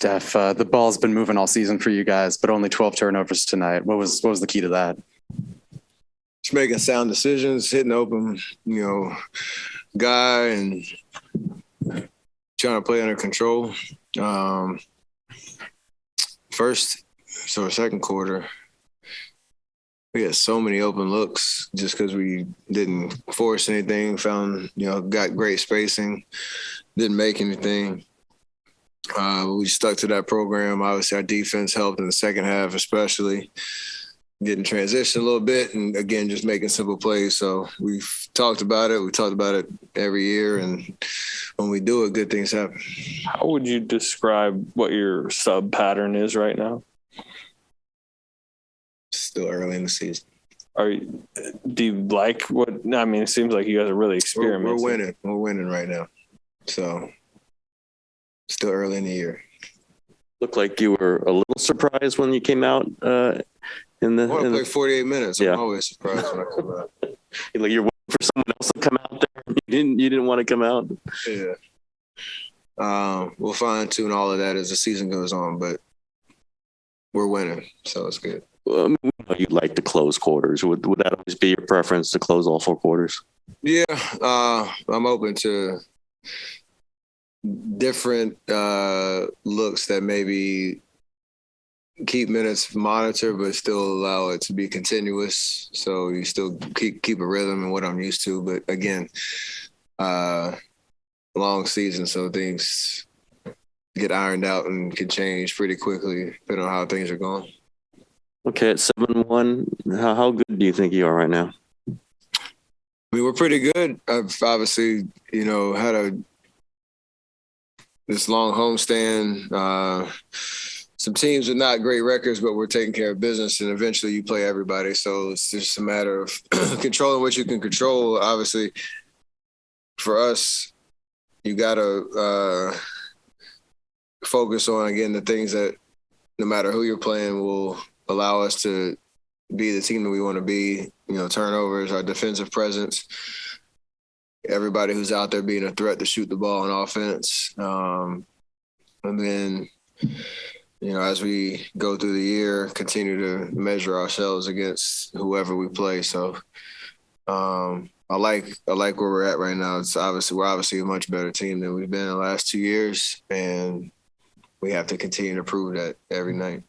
Steph, the ball's been moving all season for you guys, but only 12 turnovers tonight. What was the key to that? Just making sound decisions, hitting open, guy, and trying to play under control. Second quarter, we had so many open looks just because we didn't force anything, got great spacing, didn't make anything. We stuck to that program. Obviously, our defense helped in the second half, especially getting transition a little bit and, again, just making simple plays. So we've talked about it. We talked about it every year, and when we do it, good things happen. How would you describe what your sub pattern is right now? Still early in the season. Do you like what – I mean, it seems like you guys are really experimenting. We're winning. We're winning right now. So still early in the year. Looked like you were a little surprised when you came out I want to play 48 minutes. I'm always surprised when I come out. Like you're waiting for someone else to come out there. You didn't want to come out. Yeah. We'll fine tune all of that as the season goes on, but we're winning, so it's good. Well, I mean, we know you like to close quarters. Would that always be your preference to close all four quarters? Yeah, I'm open to different looks that maybe keep minutes monitored, but still allow it to be continuous. So you still keep a rhythm and what I'm used to. But again, long season, so things get ironed out and can change pretty quickly depending on how things are going. Okay, at 7-1, how good do you think you are right now? I mean, we're pretty good. I've obviously, had this long homestand. Some teams with not great records, but we're taking care of business, and eventually you play everybody. So it's just a matter of controlling what you can control. Obviously, for us, you got to focus on, again, the things that no matter who you're playing will allow us to be the team that we want to be. Turnovers, our defensive presence, everybody who's out there being a threat to shoot the ball on offense. And then, as we go through the year, continue to measure ourselves against whoever we play. So I like where we're at right now. We're obviously a much better team than we've been in the last 2 years, and we have to continue to prove that every night.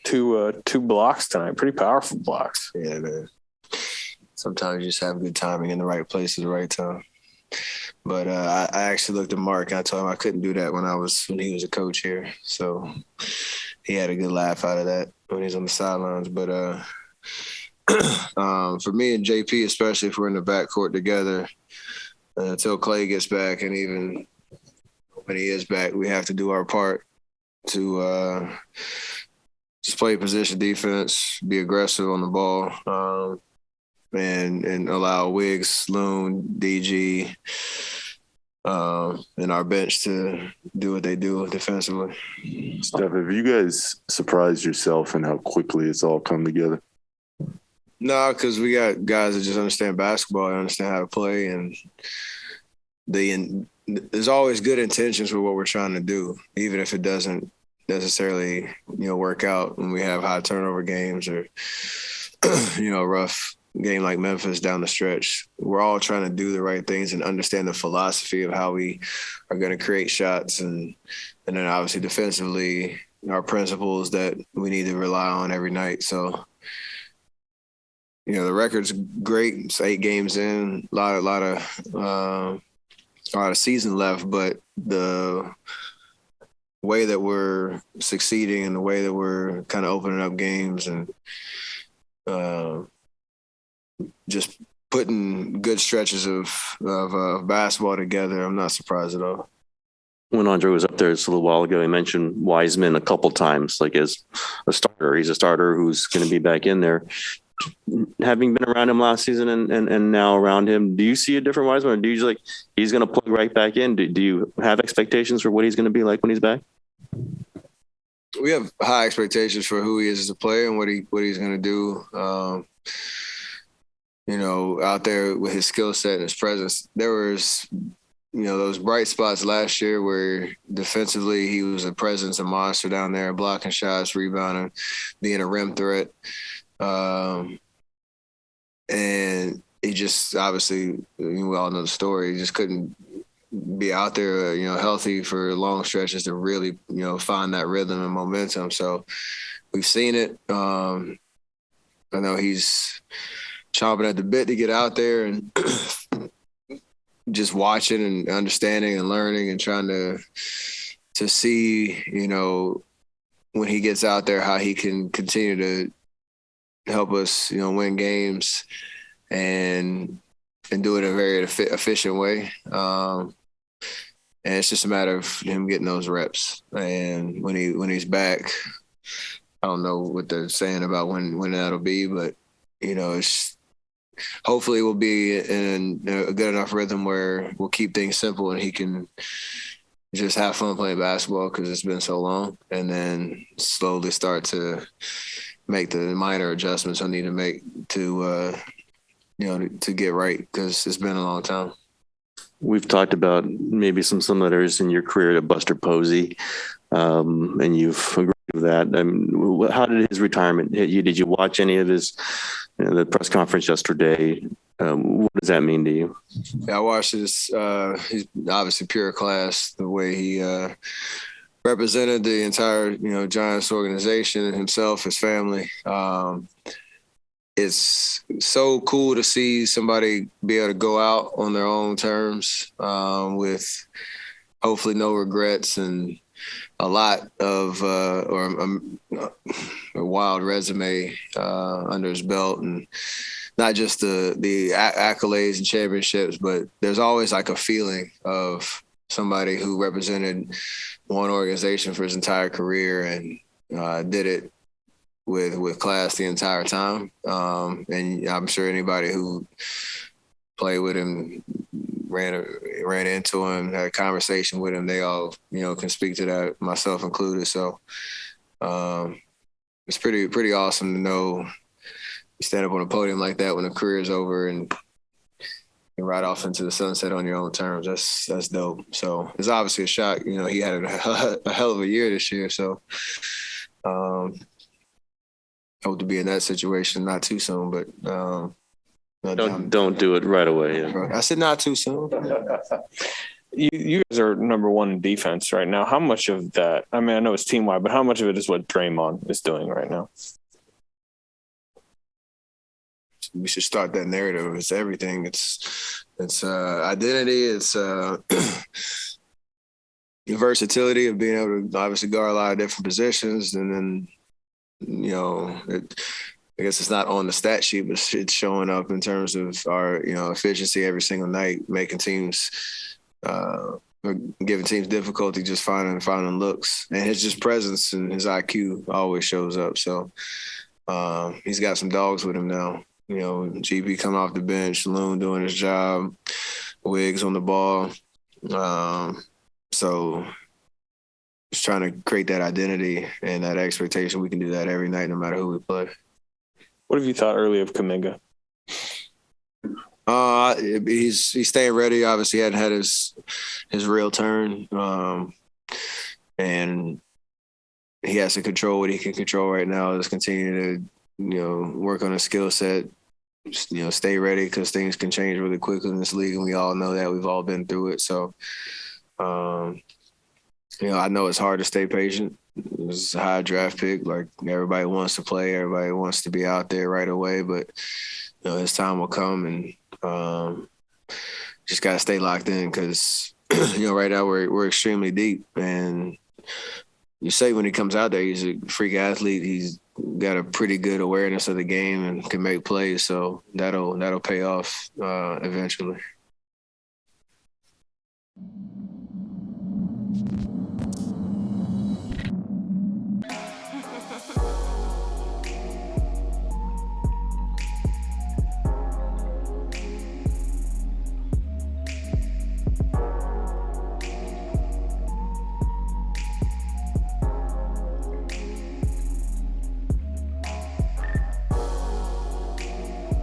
Two blocks tonight, pretty powerful blocks. Yeah, man. Sometimes you just have good timing in the right place at the right time. But I actually looked at Mark and I told him I couldn't do that when he was a coach here. So he had a good laugh out of that when he was on the sidelines. But for me and JP, especially if we're in the backcourt together, until Clay gets back, and even when he is back, we have to do our part to just play position defense, be aggressive on the ball, and allow Wiggs, Loon, DG, and our bench to do what they do defensively. Steph, have you guys surprised yourself in how quickly it's all come together? No, because we got guys that just understand basketball and understand how to play, and there's always good intentions with what we're trying to do, even if it doesn't necessarily, work out when we have high turnover games or, rough game like Memphis down the stretch. We're all trying to do the right things and understand the philosophy of how we are going to create shots. And then obviously defensively, our principles that we need to rely on every night. So, the record's great. It's 8 games in, a lot of season left, but the way that we're succeeding and the way that we're kind of opening up games and just putting good stretches of basketball together, I'm not surprised at all. When Andre was up there just a little while ago, he mentioned Wiseman a couple times, like as a starter. He's a starter who's going to be back in there. Having been around him last season and now around him, do you see a different Wiseman, or do you he's going to plug right back in? Do you have expectations for what he's going to be like when he's back? We have high expectations for who he is as a player and what he's going to do. Out there with his skill set and his presence, there was those bright spots last year where defensively he was a presence, a monster down there, blocking shots, rebounding, being a rim threat. And he just obviously, we all know the story, he just couldn't be out there, healthy for long stretches to really, find that rhythm and momentum. So we've seen it. I know he's chomping at the bit to get out there and just watching and understanding and learning and trying to see, when he gets out there, how he can continue to help us, win games and do it in a very efficient way. And it's just a matter of him getting those reps. And when he's back, I don't know what they're saying about when that'll be, but it's hopefully we'll be in a good enough rhythm where we'll keep things simple and he can just have fun playing basketball because it's been so long, and then slowly start to make the minor adjustments I need to make to get right, because it's been a long time. We've talked about maybe some similarities in your career to Buster Posey, and you've agreed with that. How did his retirement hit you? Did you watch any of his the press conference yesterday? What does that mean to you? Yeah, I watched his. He's obviously pure class. The way he represented the entire Giants organization and himself, his family. It's so cool to see somebody be able to go out on their own terms with hopefully no regrets and a lot of a wild resume under his belt, and not just the accolades and championships, but there's always like a feeling of somebody who represented one organization for his entire career and did it with class the entire time. And I'm sure anybody who played with him, ran into him, had a conversation with him, they all, can speak to that, myself included. So it's pretty awesome to know you stand up on a podium like that when the career is over and ride off into the sunset on your own terms. That's dope. So it's obviously a shock. He had a hell of a year this year. So hope to be in that situation not too soon, but don't do it right away. Yeah. I said not too soon. You guys are number one in defense right now. How much of that? I mean, I know it's team wide, but how much of it is what Draymond is doing right now? We should start that narrative. It's everything. It's identity. It's versatility of being able to obviously guard a lot of different positions, and then I guess it's not on the stat sheet, but it's showing up in terms of our efficiency every single night, making teams giving teams difficulty just finding looks, and his just presence and his IQ always shows up. So he's got some dogs with him now. GP coming off the bench, Loon doing his job, Wiggs on the ball. So just trying to create that identity and that expectation. We can do that every night, no matter who we play. What have you thought early of Kuminga? He's staying ready. Obviously, he hadn't had his real turn, and he has to control what he can control right now. Just continue to work on his skill set. Stay ready, because things can change really quickly in this league, and we all know that. We've all been through it. So, I know it's hard to stay patient. It's a high draft pick. Like, everybody wants to play. Everybody wants to be out there right away. But, his time will come, and just got to stay locked in, because, right now we're extremely deep. And you say when he comes out there, he's a freak athlete. He's got a pretty good awareness of the game and can make plays. So that'll pay off eventually.